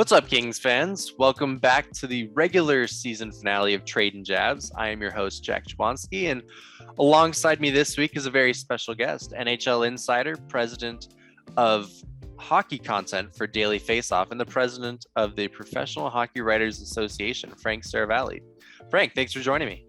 What's up, Kings fans? Welcome back to the regular season finale of Tradin Jabs. I am your host, Jack Jablonski, and alongside me this week is a very special guest, NHL insider, president of hockey content for Daily Faceoff, and the president of the Professional Hockey Writers Association, Frank Servalli. Frank, thanks for joining me.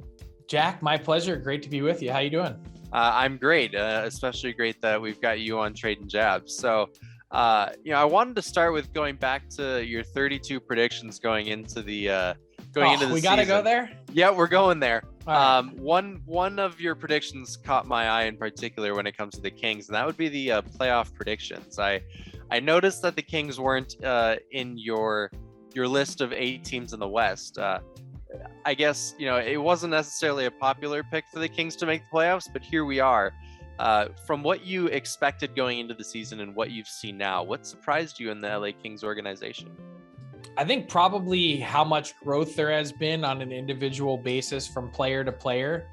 Jack, my pleasure. Great to be with you. How you doing? I'm great, especially great that we've got you on Tradin Jabs. So, I wanted to start with going back to your 32 predictions going into the season. We got to go there? Yeah, we're going there. Right. One of your predictions caught my eye in particular when it comes to the Kings, and that would be the playoff predictions. I noticed that the Kings weren't in your list of 8 teams in the West. I guess, it wasn't necessarily a popular pick for the Kings to make the playoffs, but here we are. From what you expected going into the season and what you've seen now, what surprised you in the LA Kings organization? I think probably how much growth there has been on an individual basis from player to player.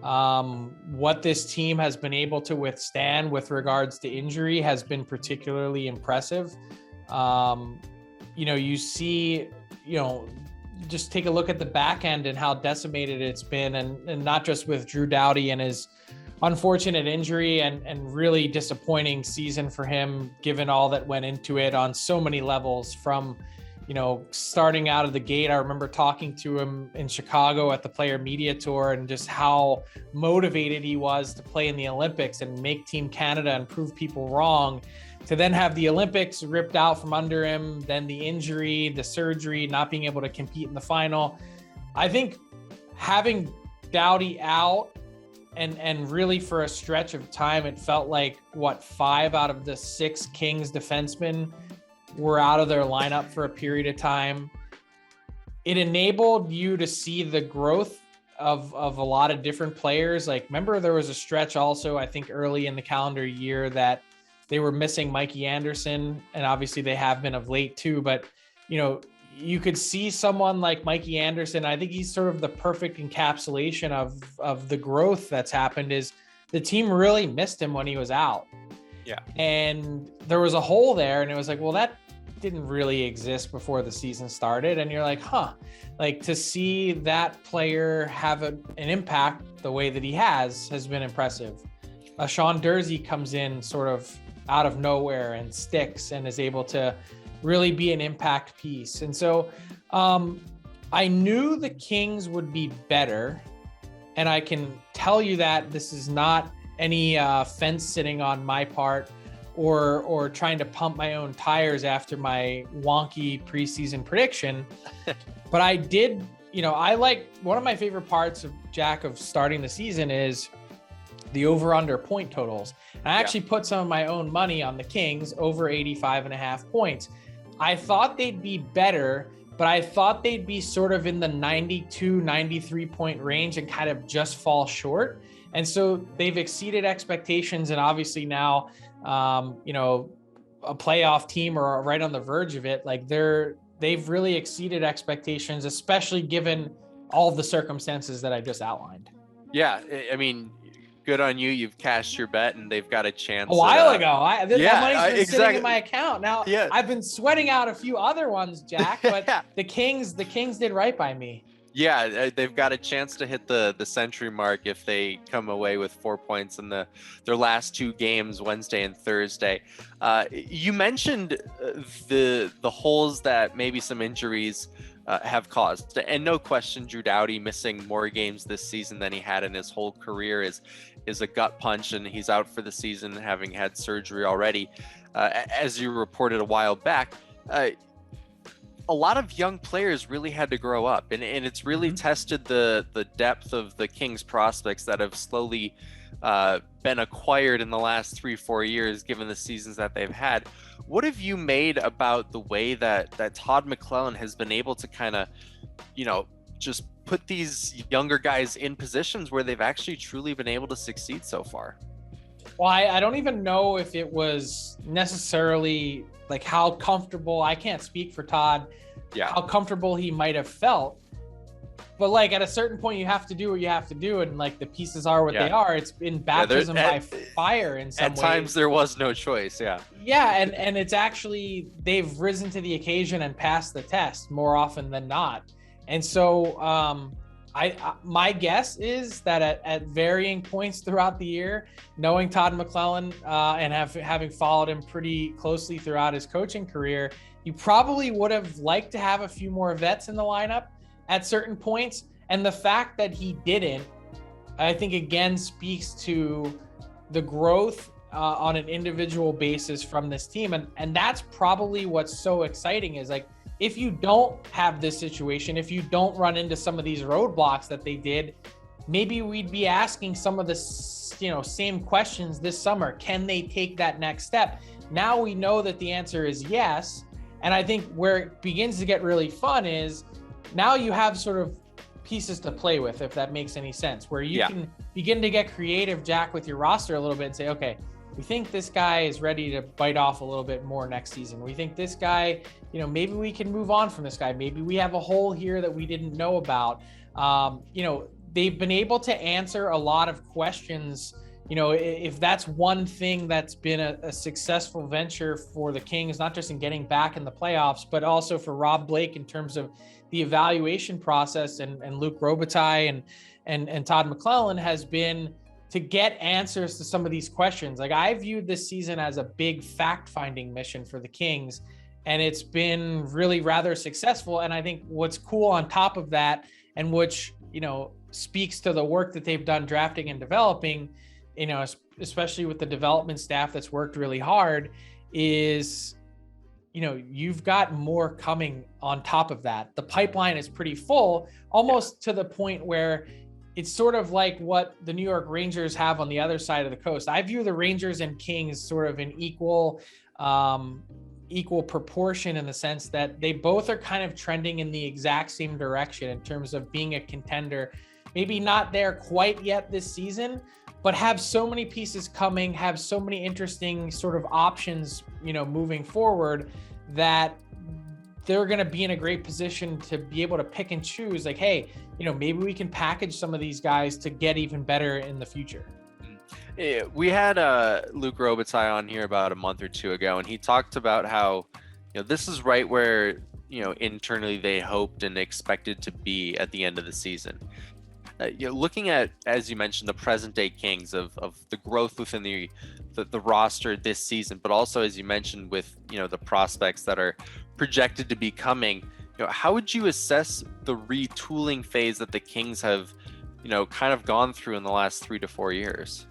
What this team has been able to withstand with regards to injury has been particularly impressive. You see, just take a look at the back end and how decimated it's been, and not just with Drew Doughty and his unfortunate injury and really disappointing season for him, given all that went into it on so many levels from, starting out of the gate. I remember talking to him in Chicago at the Player Media Tour and just how motivated he was to play in the Olympics and make Team Canada and prove people wrong, to then have the Olympics ripped out from under him, then the injury, the surgery, not being able to compete in the final. I think having Doughty out, and really for a stretch of time, it felt like 5 out of the 6 Kings defensemen were out of their lineup for a period of time. It enabled you to see the growth of a lot of different players. Like, remember there was a stretch also, I think early in the calendar year, that they were missing Mikey Anderson, and obviously they have been of late too, but you could see someone like Mikey Anderson. I think he's sort of the perfect encapsulation of the growth that's happened. Is the team really missed him when he was out. Yeah. And there was a hole there, and it was like, well, that didn't really exist before the season started. And you're like, to see that player have an impact the way that he has been impressive. Sean Durzi comes in sort of out of nowhere and sticks and is able to really be an impact piece. And so I knew the Kings would be better. And I can tell you that this is not any fence sitting on my part or trying to pump my own tires after my wonky preseason prediction. But I did, I like, one of my favorite parts of starting the season is the over-under point totals. And I actually put some of my own money on the Kings over 85.5 points. I thought they'd be better, but I thought they'd be sort of in the 92, 93 point range and kind of just fall short. And so they've exceeded expectations. And obviously now, a playoff team or right on the verge of it, like they've really exceeded expectations, especially given all the circumstances that I just outlined. Yeah. I mean, good on you. You've cashed your bet, and they've got a chance. A while ago. That money's been sitting in my account. Now, yeah. I've been sweating out a few other ones, Jack, but the Kings did right by me. Yeah, they've got a chance to hit the century mark if they come away with 4 points in their last 2 games, Wednesday and Thursday. You mentioned the holes that maybe some injuries have caused, and no question, Drew Doughty missing more games this season than he had in his whole career is a gut punch, and he's out for the season, having had surgery already. As you reported a while back, a lot of young players really had to grow up, and it's really tested the depth of the Kings prospects that have slowly been acquired in the last 3-4 years, given the seasons that they've had. What have you made about the way that Todd McLellan has been able to kind of, just put these younger guys in positions where they've actually truly been able to succeed so far? Well, I don't even know if it was necessarily like how comfortable, I can't speak for Todd, how comfortable he might have felt. But like at a certain point, you have to do what you have to do, and like the pieces are what they are. It's been baptism by fire in some ways. At times there was no choice. Yeah, and it's actually they've risen to the occasion and passed the test more often than not. And so my guess is that at varying points throughout the year, knowing Todd McClellan and having followed him pretty closely throughout his coaching career, you probably would have liked to have a few more vets in the lineup at certain points. And the fact that he didn't, I think again speaks to the growth on an individual basis from this team. And that's probably what's so exciting is like, if you don't have this situation, if you don't run into some of these roadblocks that they did, maybe we'd be asking some of the, same questions this summer. Can they take that next step? Now we know that the answer is yes. And I think where it begins to get really fun is now you have sort of pieces to play with, if that makes any sense, where you can begin to get creative, Jack, with your roster a little bit and say, okay, we think this guy is ready to bite off a little bit more next season. We think this guy, maybe we can move on from this guy. Maybe we have a hole here that we didn't know about. They've been able to answer a lot of questions. If that's one thing that's been a successful venture for the Kings, not just in getting back in the playoffs, but also for Rob Blake in terms of the evaluation process and Luc Robitaille and Todd McClellan has been to get answers to some of these questions. Like I viewed this season as a big fact-finding mission for the Kings, and it's been really rather successful. And I think what's cool on top of that, and which, speaks to the work that they've done drafting and developing, especially with the development staff that's worked really hard, is, you've got more coming on top of that. The pipeline is pretty full, almost to the point where it's sort of like what the New York Rangers have on the other side of the coast. I view the Rangers and Kings sort of in equal proportion, in the sense that they both are kind of trending in the exact same direction in terms of being a contender. Maybe not there quite yet this season, but have so many pieces coming, have so many interesting sort of options, moving forward, that they're going to be in a great position to be able to pick and choose, like, hey, maybe we can package some of these guys to get even better in the future. We had Luc Robitaille on here about a month or two ago, and he talked about how, this is right where, internally they hoped and expected to be at the end of the season. Looking at, as you mentioned, the present day Kings of the growth within the roster this season, but also, as you mentioned, with, the prospects that are projected to be coming, how would you assess the retooling phase that the Kings have, kind of gone through in the last 3 to 4 years?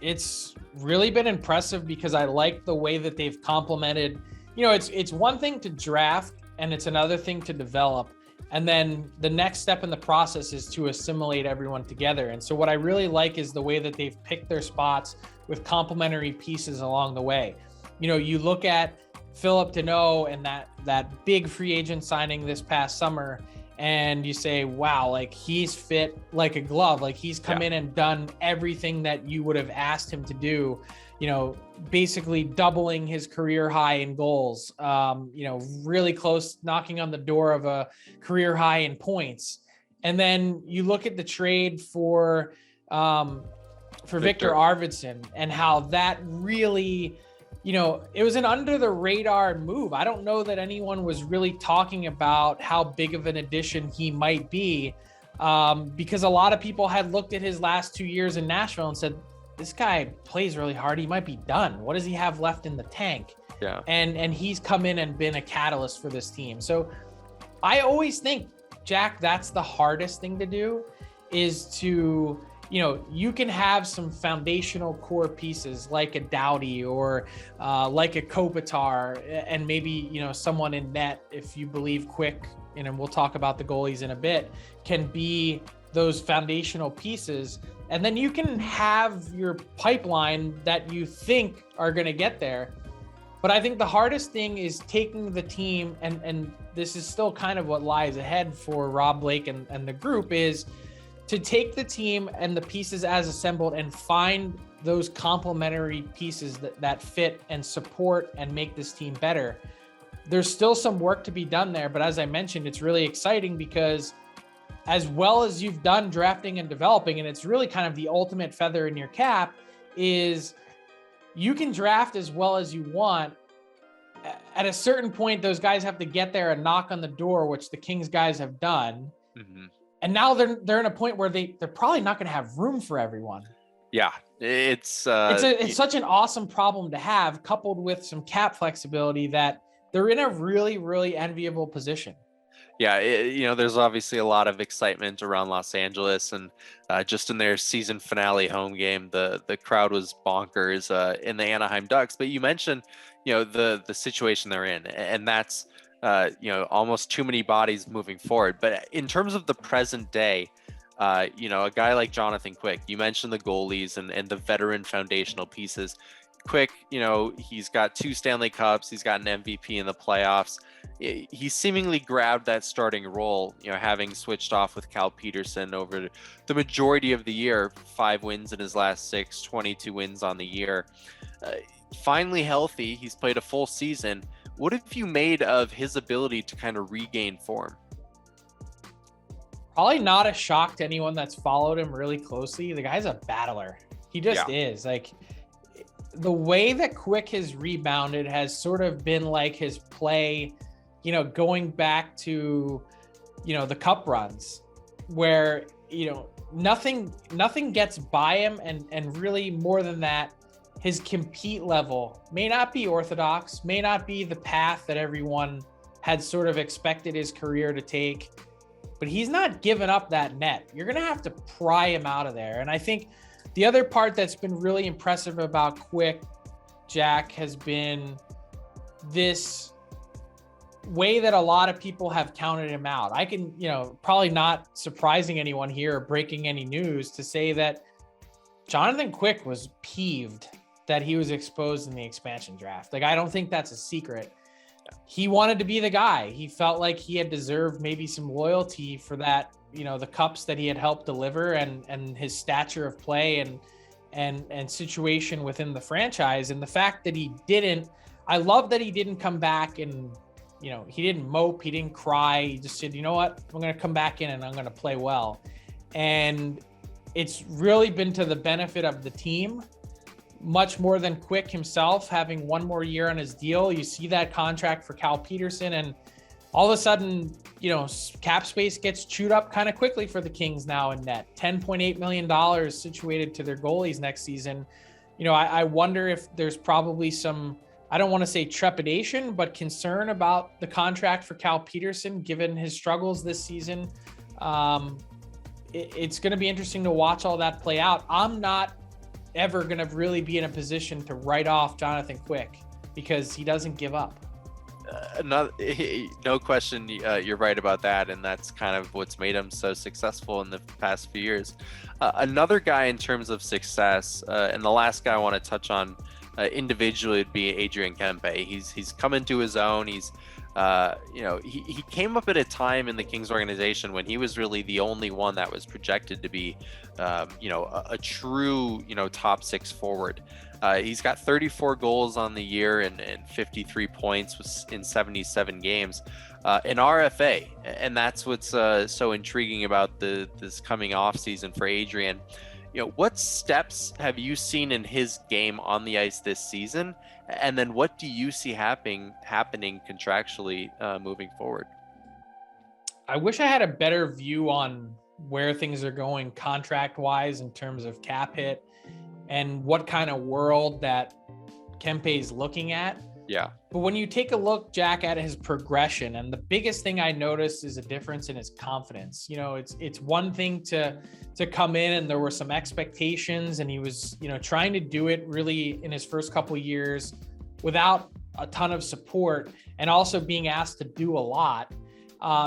It's really been impressive because I like the way that they've complemented, it's one thing to draft and it's another thing to develop. And then the next step in the process is to assimilate everyone together. And so what I really like is the way that they've picked their spots with complementary pieces along the way. You look at Philip Deneau and that big free agent signing this past summer, and you say, wow, like he's fit like a glove. Like he's come in and done everything that you would have asked him to do, basically doubling his career high in goals, really close, knocking on the door of a career high in points. And then you look at the trade for Victor Arvidsson and how that really, it was an under the radar move. I don't know that anyone was really talking about how big of an addition he might be, because a lot of people had looked at his last 2 years in Nashville and said, this guy plays really hard. He might be done. What does he have left in the tank? Yeah. And he's come in and been a catalyst for this team. So I always think, Jack, that's the hardest thing to do, is to, you can have some foundational core pieces like a Doughty or like a Kopitar, and maybe, someone in net, if you believe Quick, and we'll talk about the goalies in a bit, can be those foundational pieces. And then you can have your pipeline that you think are going to get there. But I think the hardest thing is taking the team, and this is still kind of what lies ahead for Rob Blake and the group, is to take the team and the pieces as assembled and find those complementary pieces that fit and support and make this team better. There's still some work to be done there, but as I mentioned, it's really exciting because as well as you've done drafting and developing, and it's really kind of the ultimate feather in your cap, is you can draft as well as you want. At a certain point, those guys have to get there and knock on the door, which the Kings guys have done. Mm-hmm. And now they're in a point where they're probably not going to have room for everyone. Yeah, it's such an awesome problem to have, coupled with some cap flexibility, that they're in a really, really enviable position. Yeah, there's obviously a lot of excitement around Los Angeles, and just in their season finale home game, the crowd was bonkers in the Anaheim Ducks. But you mentioned, the situation they're in, and that's almost too many bodies moving forward. But in terms of the present day, a guy like Jonathan Quick, you mentioned the goalies and the veteran foundational pieces. Quick, he's got 2 Stanley Cups, he's got an MVP in the playoffs. He seemingly grabbed that starting role, having switched off with Cal Petersen over the majority of the year. 5 wins in his last 6, 22 wins on the year. Finally healthy, he's played a full season. What have you made of his ability to kind of regain form? Probably not a shock to anyone that's followed him really closely. The guy's a battler. He just is. Like, the way that Quick has rebounded has sort of been like his play, going back to, the cup runs, where, nothing gets by him. And really, more than that, his compete level may not be orthodox, may not be the path that everyone had sort of expected his career to take, but he's not giving up that net. You're going to have to pry him out of there. And I think the other part that's been really impressive about Quick, Jack, has been this way that a lot of people have counted him out. I can, probably not surprising anyone here or breaking any news to say that Jonathan Quick was peeved that he was exposed in the expansion draft. Like, I don't think that's a secret. He wanted to be the guy. He felt like he had deserved maybe some loyalty for that, the cups that he had helped deliver, and his stature of play and situation within the franchise. And the fact that he didn't, I love that he didn't come back and, he didn't mope, he didn't cry. He just said, you know what, I'm going to come back in and I'm going to play well. And it's really been to the benefit of the team, much more than Quick himself having one more year on his deal. You see that contract for Cal Petersen, and all of a sudden, cap space gets chewed up kind of quickly for the Kings now in net. $10.8 million situated to their goalies next season. I wonder if there's probably some, I don't want to say trepidation, but concern about the contract for Cal Petersen, given his struggles this season. It's going to be interesting to watch all that play out. I'm not ever going to really be in a position to write off Jonathan Quick because he doesn't give up. No question, you're right about that, and that's kind of what's made him so successful in the past few years. Another guy in terms of success, and the last guy I want to touch on individually would be Adrian Kempe. He's come into his own. He's he came up at a time in the Kings organization when he was really the only one that was projected to be a true top 6 forward. He's got 34 goals on the year and 53 points in 77 games, an RFA, and that's what's so intriguing about this coming off season for Adrian. What steps have you seen in his game on the ice this season, and then what do you see happening contractually moving forward? I wish I had a better view on where things are going contract wise in terms of cap hit and what kind of world that Kempe is looking at. Yeah. But when you take a look, Jack, at his progression, and the biggest thing I noticed is a difference in his confidence. It's one thing to come in and there were some expectations, and he was, trying to do it really in his first couple of years without a ton of support, and also being asked to do a lot,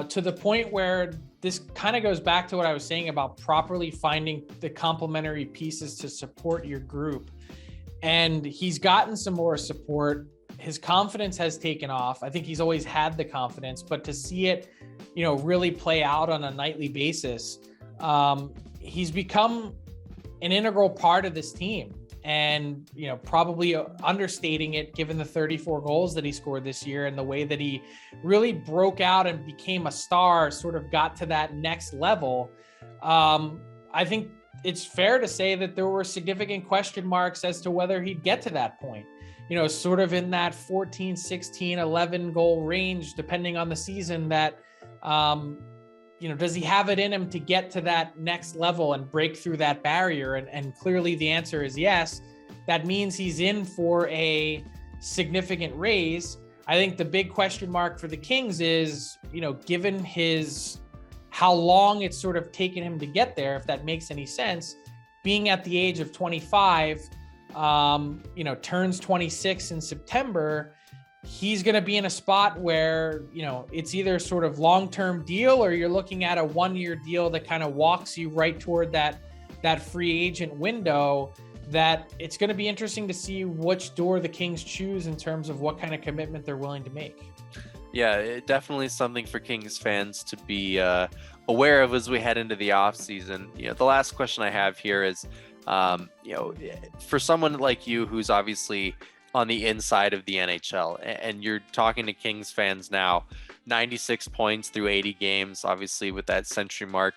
to the point where this kind of goes back to what I was saying about properly finding the complementary pieces to support your group. And he's gotten some more support. His confidence has taken off. I think he's always had the confidence, but to see it, really play out on a nightly basis, he's become an integral part of this team. and, probably understating it given the 34 goals that he scored this year and the way that he really broke out and became a star, sort of got to that next level. I think it's fair to say that there were significant question marks as to whether he'd get to that point, sort of in that 14, 16, 11 goal range, depending on the season, that, does he have it in him to get to that next level and break through that barrier? And clearly the answer is yes. That means he's in for a significant raise. I think the big question mark for the Kings is, given how long it's sort of taken him to get there, if that makes any sense, being at the age of 25, turns 26 in September, he's going to be in a spot where, it's either sort of long-term deal or you're looking at a 1-year deal that kind of walks you right toward that free agent window, that it's going to be interesting to see which door the Kings choose in terms of what kind of commitment they're willing to make. Yeah, it definitely something for Kings fans to be aware of as we head into the offseason. The last question I have here is, for someone like you who's obviously on the inside of the NHL and you're talking to Kings fans now, 96 points through 80 games, obviously with that century mark,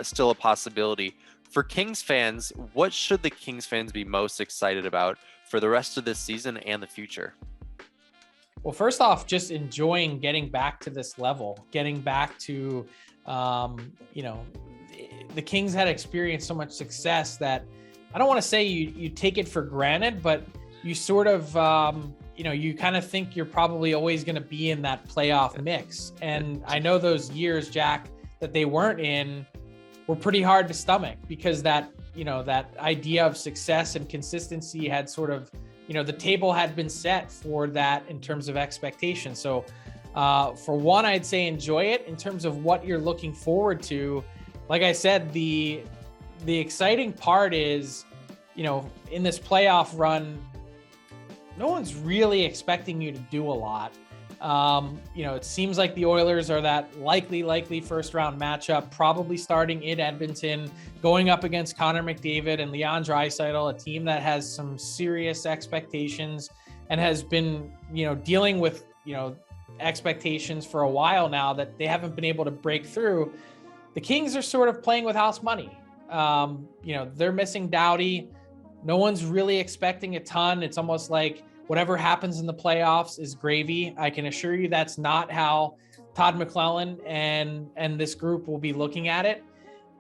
still a possibility. For Kings fans, what should the Kings fans be most excited about for the rest of this season and the future? Well, first off, just enjoying getting back to this level, getting back to, the Kings had experienced so much success that I don't want to say you take it for granted, but you sort of, you kind of think you're probably always going to be in that playoff mix. And I know those years, Jack, that they weren't in were pretty hard to stomach because that idea of success and consistency had sort of, the table had been set for that in terms of expectation. So for one, I'd say enjoy it. In terms of what you're looking forward to, like I said, the exciting part is, in this playoff run, no one's really expecting you to do a lot. It seems like the Oilers are that likely first round matchup, probably starting in Edmonton, going up against Connor McDavid and Leon Draisaitl, a team that has some serious expectations and has been, dealing with, expectations for a while now that they haven't been able to break through. The Kings are sort of playing with house money. They're missing Doughty. No one's really expecting a ton. It's almost like whatever happens in the playoffs is gravy. I can assure you that's not how Todd McClellan and this group will be looking at it.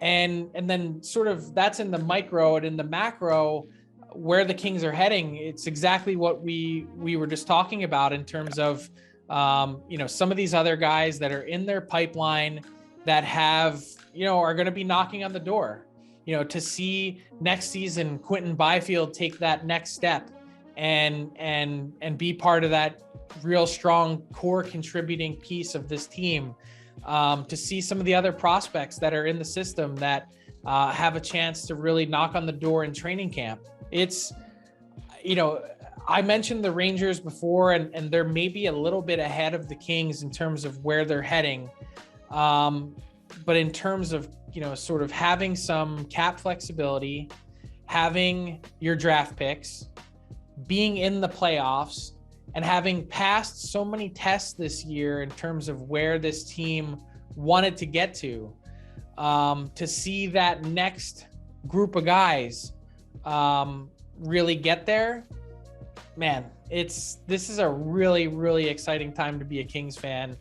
And then sort of that's in the micro, and in the macro, where the Kings are heading, it's exactly what we were just talking about in terms of, some of these other guys that are in their pipeline that have, are going to be knocking on the door, to see next season Quentin Byfield take that next step and be part of that real strong core contributing piece of this team, to see some of the other prospects that are in the system that have a chance to really knock on the door in training camp. It's, I mentioned the Rangers before, and they're maybe a little bit ahead of the Kings in terms of where they're heading. But in terms of, sort of having some cap flexibility, having your draft picks, being in the playoffs, and having passed so many tests this year in terms of where this team wanted to get to see that next group of guys really get there, man, this is a really, really exciting time to be a Kings fan,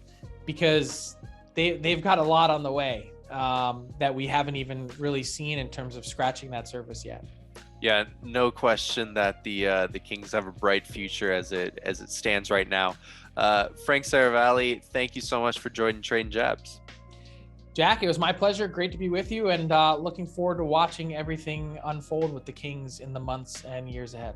because they've got a lot on the way that we haven't even really seen in terms of scratching that surface yet. Yeah, no question that the Kings have a bright future as it stands right now. Frank Seravalli, thank you so much for joining Tradin Jabs. Jack, it was my pleasure. Great to be with you, and looking forward to watching everything unfold with the Kings in the months and years ahead.